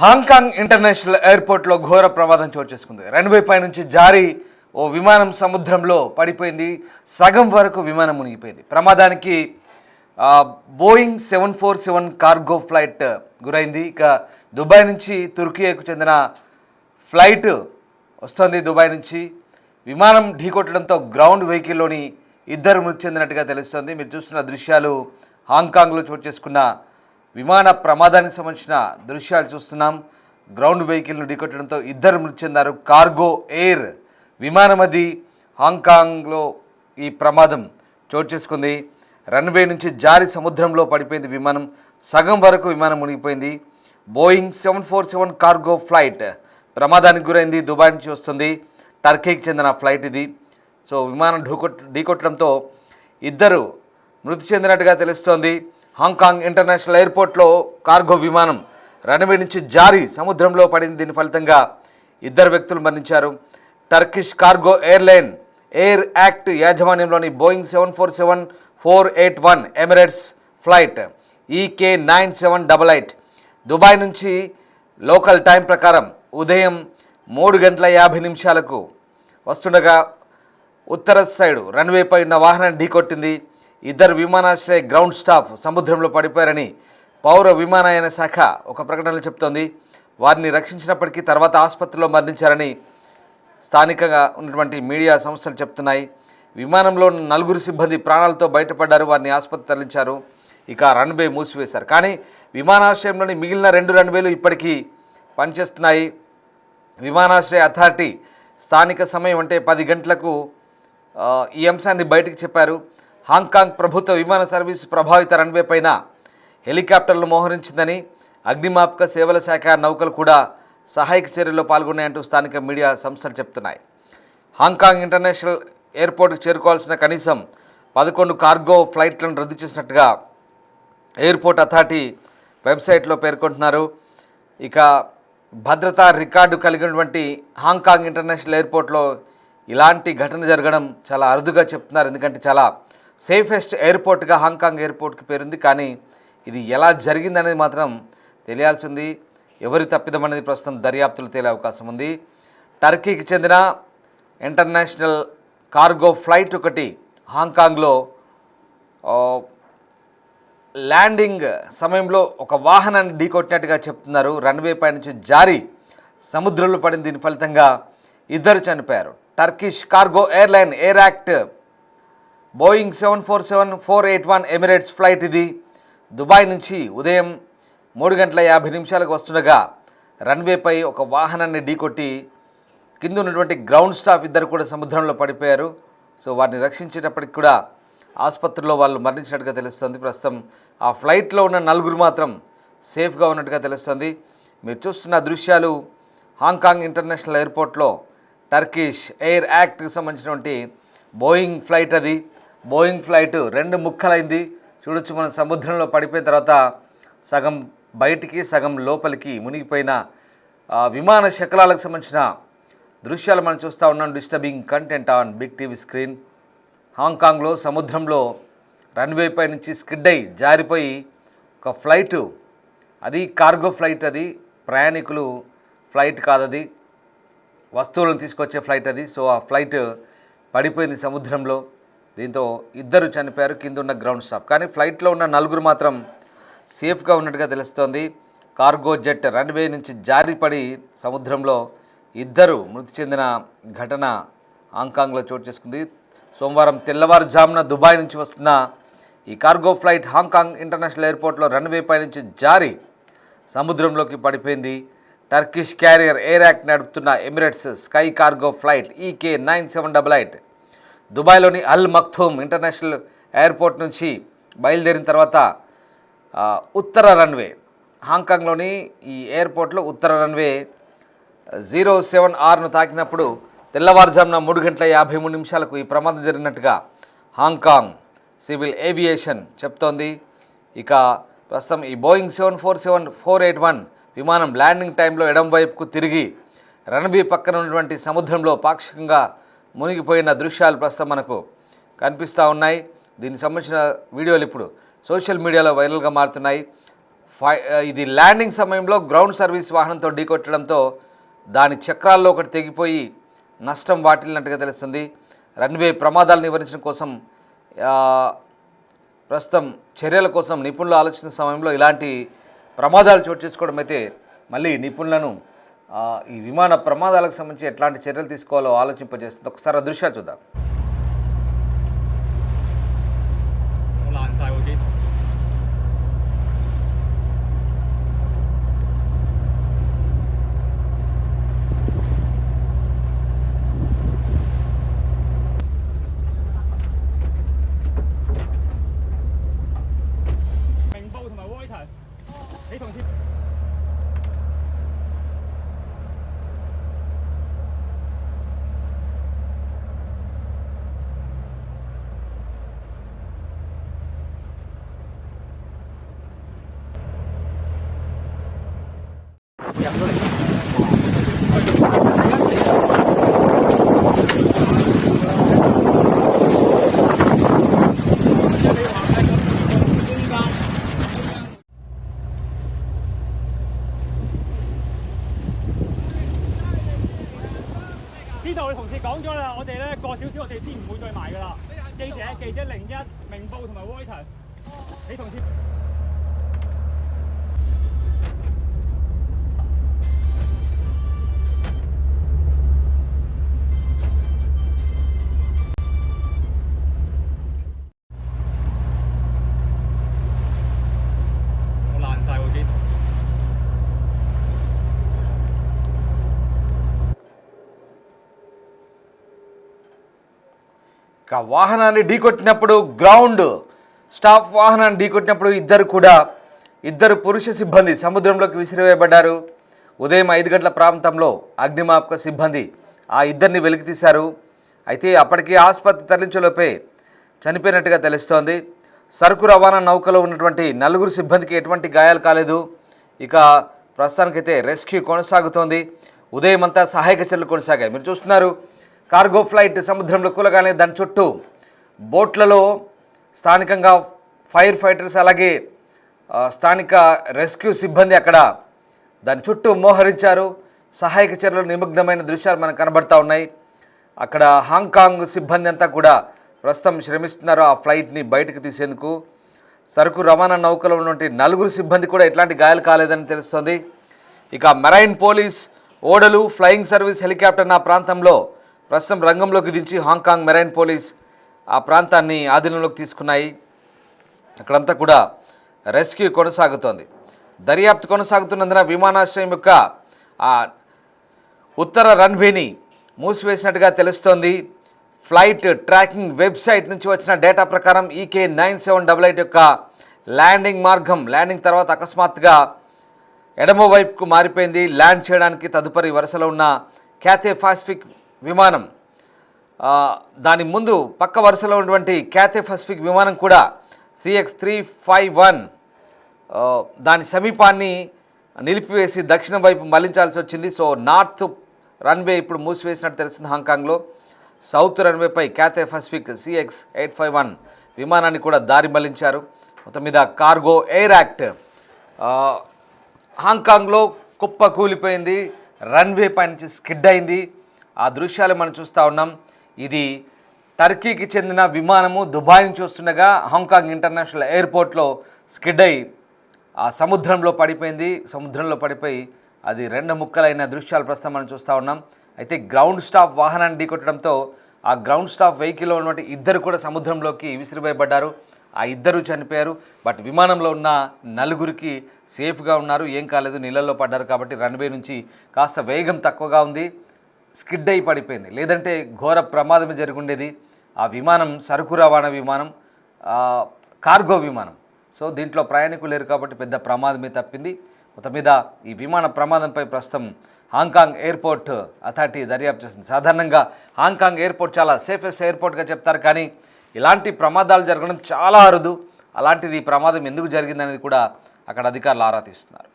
Hong Kong international ఎయిర్పోర్ట్లో ఘోర ప్రమాదం చోటు చేసుకుంది. రన్వే పై నుంచి జారి ఓ విమానం సముద్రంలో పడిపోయింది. సగం వరకు విమానం మునిగిపోయింది. ప్రమాదానికి బోయింగ్ 747 కార్గో ఫ్లైట్ గురైంది. ఇక దుబాయ్ నుంచి తుర్కియాకు చెందిన ఫ్లైట్ వస్తుంది. దుబాయ్ నుంచి విమానం ఢీకొట్టడంతో గ్రౌండ్ వెహికల్లోని ఇద్దరు మృతి చెందినట్టుగా తెలుస్తోంది. మీరు చూస్తున్న దృశ్యాలు హాంకాంగ్లో చోటు చేసుకున్న విమాన ప్రమాదానికి సంబంధించిన దృశ్యాలు చూస్తున్నాం. గ్రౌండ్ వెహికల్ను ఢీకొట్టడంతో ఇద్దరు మృతి చెందారు. కార్గో ఎయిర్ విమానం అది హాంకాంగ్లో ఈ ప్రమాదం చోటు చేసుకుంది. రన్వే నుంచి జారి సముద్రంలో పడిపోయింది విమానం. సగం వరకు విమానం మునిగిపోయింది. బోయింగ్ 747 కార్గో ఫ్లైట్ ప్రమాదానికి గురైంది. దుబాయ్ నుంచి వస్తుంది. టర్కీకి చెందిన ఫ్లైట్ ఇది. సో విమానం ఢీకొట్టడంతో ఇద్దరు మృతి చెందినట్టుగా తెలుస్తోంది. హాంకాంగ్ ఇంటర్నేషనల్ ఎయిర్పోర్ట్లో కార్గో విమానం రన్వే నుంచి జారి సముద్రంలో పడింది. దీని ఫలితంగా ఇద్దరు వ్యక్తులు మరణించారు. Turkish cargo airline Air ACT యాజమాన్యంలోని Boeing 747-481 Emirates flight EK9788 Dubai నుంచి లోకల్ టైం ప్రకారం ఉదయం 3:50 వస్తుండగా ఉత్తర సైడు రన్వేపై ఉన్న వాహనాన్ని ఢీకొట్టింది. ఇద్దరు విమానాశ్రయ గ్రౌండ్ స్టాఫ్ సముద్రంలో పడిపోయారని పౌర విమానయాన శాఖ ఒక ప్రకటనలో చెప్తోంది. వారిని రక్షించినప్పటికీ తర్వాత ఆసుపత్రిలో మరణించారని స్థానికంగా ఉన్నటువంటి మీడియా సంస్థలు చెప్తున్నాయి. విమానంలో 4 సిబ్బంది ప్రాణాలతో బయటపడ్డారు. వారిని ఆసుపత్రి తరలించారు. ఇక రన్వే మూసివేశారు. కానీ విమానాశ్రయంలోని మిగిలిన 2 రన్వేలు ఇప్పటికీ పనిచేస్తున్నాయి. విమానాశ్రయ అథారిటీ స్థానిక సమయం అంటే 10 గంటలకు ఈ అంశాన్ని బయటకు చెప్పారు. హాంకాంగ్ ప్రభుత్వ విమాన సర్వీసు ప్రభావిత రన్వే పైన హెలికాప్టర్లు మోహరించిందని, అగ్నిమాపక సేవల శాఖ నౌకలు కూడా సహాయక చర్యల్లో పాల్గొన్నాయంటూ స్థానిక మీడియా సంస్థలు చెప్తున్నాయి. హాంకాంగ్ ఇంటర్నేషనల్ ఎయిర్పోర్ట్కి చేరుకోవాల్సిన కనీసం 11 కార్గో ఫ్లైట్లను రద్దు చేసినట్టుగా ఎయిర్పోర్ట్ అథారిటీ వెబ్సైట్లో పేర్కొంటున్నారు. ఇక భద్రతా రికార్డు కలిగినటువంటి హాంకాంగ్ ఇంటర్నేషనల్ ఎయిర్పోర్ట్లో ఇలాంటి ఘటన జరగడం చాలా అరుదుగా చెప్తున్నారు. ఎందుకంటే చాలా సేఫెస్ట్ ఎయిర్పోర్ట్గా హాంకాంగ్ ఎయిర్పోర్ట్కి పేరుంది. కానీ ఇది ఎలా జరిగిందనేది మాత్రం తెలియాల్సి ఉంది. ఎవరి తప్పిదం అనేది ప్రస్తుతం దర్యాప్తులు తేలే అవకాశం ఉంది. టర్కీకి చెందిన ఇంటర్నేషనల్ కార్గో ఫ్లైట్ ఒకటి హాంకాంగ్లో ల్యాండింగ్ సమయంలో ఒక వాహనాన్ని ఢీకొట్టినట్టుగా చెప్తున్నారు. రన్వే పై నుంచి జారి సముద్రంలో పడింది. దీని ఫలితంగా ఇద్దరు చనిపోయారు. Turkish cargo airline Air act Boeing 747-481 Emirates flight ఇది దుబాయ్ నుంచి ఉదయం 3:50 వస్తుండగా రన్వేపై ఒక వాహనాన్ని ఢీకొట్టి కింద ఉన్నటువంటి గ్రౌండ్ స్టాఫ్ ఇద్దరు కూడా సముద్రంలో పడిపోయారు. సో వారిని రక్షించేటప్పటికి కూడా ఆసుపత్రిలో వాళ్ళు మరణించినట్టుగా తెలుస్తుంది. ప్రస్తుతం ఆ ఫ్లైట్లో ఉన్న 4 మాత్రం సేఫ్గా ఉన్నట్టుగా తెలుస్తుంది. మీరు చూస్తున్న దృశ్యాలు హాంకాంగ్ ఇంటర్నేషనల్ ఎయిర్పోర్ట్లో టర్కిష్ ఎయిర్ యాక్ట్కి సంబంధించినటువంటి బోయింగ్ ఫ్లైట్ అది. Boeing flight 2 ముక్కలైంది. చూడొచ్చు, మనం సముద్రంలో పడిపోయిన తర్వాత సగం బయటికి సగం లోపలికి మునిగిపోయిన విమాన శకలాలకు సంబంధించిన దృశ్యాలు మనం చూస్తూ ఉన్నాం. Disturbing content on big TV screen. హాంకాంగ్లో సముద్రంలో రన్వే పై నుంచి స్కిడ్ అయి జారిపోయి ఒక ఫ్లైటు, అది కార్గో ఫ్లైట్, అది ప్రయాణికులు ఫ్లైట్ కాదది, వస్తువులను తీసుకొచ్చే ఫ్లైట్ అది. సో ఆ ఫ్లైట్ పడిపోయింది సముద్రంలో. దీంతో ఇద్దరు చనిపోయారు, కింద ఉన్న గ్రౌండ్ స్టాఫ్. కానీ ఫ్లైట్లో ఉన్న 4 మాత్రం సేఫ్గా ఉన్నట్టుగా తెలుస్తోంది. కార్గో జెట్ రన్వే నుంచి జారిపడి సముద్రంలో ఇద్దరు మృతి చెందిన ఘటన హాంకాంగ్లో చోటు చేసుకుంది. సోమవారం తెల్లవారుజామున దుబాయ్ నుంచి వస్తున్న ఈ కార్గో ఫ్లైట్ హాంకాంగ్ ఇంటర్నేషనల్ ఎయిర్పోర్ట్లో రన్వే పై నుంచి జారి సముద్రంలోకి పడిపోయింది. టర్కిష్ క్యారియర్ ఎయిర్ యాక్ట్ నడుపుతున్న Emirates sky cargo flight EK9788 దుబాయ్లోని అల్ మక్తూమ్ ఇంటర్నేషనల్ ఎయిర్పోర్ట్ నుంచి బయలుదేరిన తర్వాత ఉత్తర రన్వే, హాంకాంగ్లోని ఈ ఎయిర్పోర్ట్లో ఉత్తర రన్వే 07 తాకినప్పుడు తెల్లవారుజామున 3:53 ఈ ప్రమాదం జరిగినట్టుగా హాంకాంగ్ సివిల్ ఏవియేషన్ చెప్తోంది. ఇక ప్రస్తుతం ఈ బోయింగ్ 747-481 విమానం ల్యాండింగ్ టైంలో ఎడం వైపుకు తిరిగి రన్వే పక్కన ఉన్నటువంటి సముద్రంలో పాక్షికంగా మునిగిపోయిన దృశ్యాలు ప్రస్తుతం మనకు కనిపిస్తూ ఉన్నాయి. దీనికి సంబంధించిన వీడియోలు ఇప్పుడు సోషల్ మీడియాలో వైరల్గా మారుతున్నాయి. ఇది ల్యాండింగ్ సమయంలో గ్రౌండ్ సర్వీస్ వాహనంతో ఢీకొట్టడంతో దాని చక్రాల్లో ఒకటి తెగిపోయి నష్టం వాటిల్లినట్టుగా తెలుస్తుంది. రన్వే ప్రమాదాలు నివారించడం కోసం ప్రస్తుతం చర్యల కోసం నిపుణులు ఆలోచిస్తున్న సమయంలో ఇలాంటి ప్రమాదాలు చోటు చేసుకోవడం అయితే మళ్ళీ నిపుణులను ఈ విమాన ప్రమాదాలకు సంబంధించి ఎట్లాంటి చర్యలు తీసుకోవాలో ఆలోచింపజేస్తుంది. ఒకసారి ఆ దృశ్యాలు చూద్దాం.知道我哋同事講咗啦，我哋咧過少少，我哋知唔會再賣噶啦。記者01、明報同埋 Reuters，你同事。我爛曬喎機。వాహనాన్ని ఢీకొట్టినప్పుడు గ్రౌండ్ స్టాఫ్ వాహనాన్ని ఢీకొట్టినప్పుడు ఇద్దరు పురుష సిబ్బంది సముద్రంలోకి విసిరివేయబడ్డారు. ఉదయం 5 గంటల ప్రాంతంలో అగ్నిమాపక సిబ్బంది ఆ ఇద్దరిని వెలికితీశారు. అయితే అప్పటికి ఆసుపత్రి తరలించేలోపే చనిపోయినట్టుగా తెలుస్తోంది. సరుకు రవాణా నౌకలో ఉన్నటువంటి 4 సిబ్బందికి ఎటువంటి గాయాలు కాలేదు. ఇక ప్రస్తుతానికైతే రెస్క్యూ కొనసాగుతోంది. ఉదయం అంతా సహాయక చర్యలు కొనసాగాయి. మీరు చూస్తున్నారు, కార్గో ఫ్లైట్ సముద్రంలో కూలగానే దాని చుట్టూ బోట్లలో స్థానికంగా ఫైర్ ఫైటర్స్ అలాగే స్థానిక రెస్క్యూ సిబ్బంది అక్కడ దాని చుట్టూ మోహరించారు. సహాయక చర్యలు నిమగ్నమైన దృశ్యాలు మనకు కనబడతా ఉన్నాయి. అక్కడ హాంకాంగ్ సిబ్బంది అంతా కూడా ప్రస్తుతం శ్రమిస్తున్నారు ఆ ఫ్లైట్ని బయటకు తీసేందుకు. సరుకు రవాణా నౌకలో ఉన్నటువంటి 4 సిబ్బంది కూడా ఎట్లాంటి గాయాలు కాలేదని తెలుస్తోంది. ఇక మెరైన్ పోలీస్ ఓడలు ఫ్లయింగ్ సర్వీస్ హెలికాప్టర్ ఆ ప్రాంతంలో ప్రస్తుతం రంగంలోకి దించి హాంకాంగ్ మెరైన్ పోలీస్ ఆ ప్రాంతాన్ని ఆధీనంలోకి తీసుకున్నాయి. అక్కడంతా కూడా రెస్క్యూ కొనసాగుతోంది. దర్యాప్తు కొనసాగుతున్నందున విమానాశ్రయం యొక్క ఉత్తర రన్వేని మూసివేసినట్టుగా తెలుస్తోంది. ఫ్లైట్ ట్రాకింగ్ వెబ్సైట్ నుంచి వచ్చిన డేటా ప్రకారం EK9788 యొక్క ల్యాండింగ్ తర్వాత అకస్మాత్తుగా ఎడమ వైపుకు మారిపోయింది. ల్యాండ్ చేయడానికి తదుపరి వరుసలో ఉన్న క్యాథే పసిఫిక్ విమానం దాని ముందు పక్క వరుసలో ఉన్నటువంటి క్యాథే పసిఫిక్ విమానం కూడా CX351 దాని సమీపాన్ని నిలిపివేసి దక్షిణం వైపు మళ్లించాల్సి వచ్చింది. సో నార్త్ రన్వే ఇప్పుడు మూసివేసినట్టు తెలుస్తుంది హాంకాంగ్లో. సౌత్ రన్వేపై క్యాథే పసిఫిక్ CX851 విమానాన్ని కూడా దారి మళ్లించారు. మొత్తం మీద కార్గో ఎయిర్ యాక్ట్ హాంకాంగ్లో కుప్ప కూలిపోయింది. రన్వే పై నుంచి స్కిడ్ అయింది. ఆ దృశ్యాలు మనం చూస్తూ ఉన్నాం. ఇది టర్కీకి చెందిన విమానము దుబాయ్ నుంచి వస్తుండగా హాంకాంగ్ ఇంటర్నేషనల్ ఎయిర్పోర్ట్లో స్కిడ్ అయి ఆ సముద్రంలో పడిపోయి అది 2 ముక్కలైన దృశ్యాలు ప్రస్తుతం మనం చూస్తూ ఉన్నాం. అయితే గ్రౌండ్ స్టాఫ్ వాహనాన్ని ఢీకొట్టడంతో ఆ గ్రౌండ్ స్టాఫ్ వెహికల్లో ఉన్నటువంటి 2 కూడా సముద్రంలోకి విసిరివేయబడ్డారు. ఆ 2 చనిపోయారు. బట్ విమానంలో ఉన్న 4కి సేఫ్గా ఉన్నారు, ఏం కాలేదు, నీళ్ళల్లో పడ్డారు. కాబట్టి రన్వే నుంచి కాస్త వేగం తక్కువగా ఉంది, స్కిడ్ అయి పడిపోయింది. లేదంటే ఘోర ప్రమాదమే జరుగుండేది. ఆ విమానం సరుకు రవాణా విమానం, కార్గో విమానం. సో దీంట్లో ప్రయాణికులు లేరు కాబట్టి పెద్ద ప్రమాదమే తప్పింది. మొత్తం మీద ఈ విమాన ప్రమాదంపై ప్రస్తుతం హాంకాంగ్ ఎయిర్పోర్ట్ అథారిటీ దర్యాప్తు చేస్తుంది. సాధారణంగా హాంకాంగ్ ఎయిర్పోర్ట్ చాలా సేఫెస్ట్ ఎయిర్పోర్ట్గా చెప్తారు, కానీ ఇలాంటి ప్రమాదాలు జరగడం చాలా అరుదు. అలాంటిది ఈ ప్రమాదం ఎందుకు జరిగిందనేది కూడా అక్కడ అధికారులు ఆరా తీస్తున్నారు.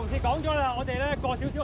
同事講咗啦，我哋咧過少少。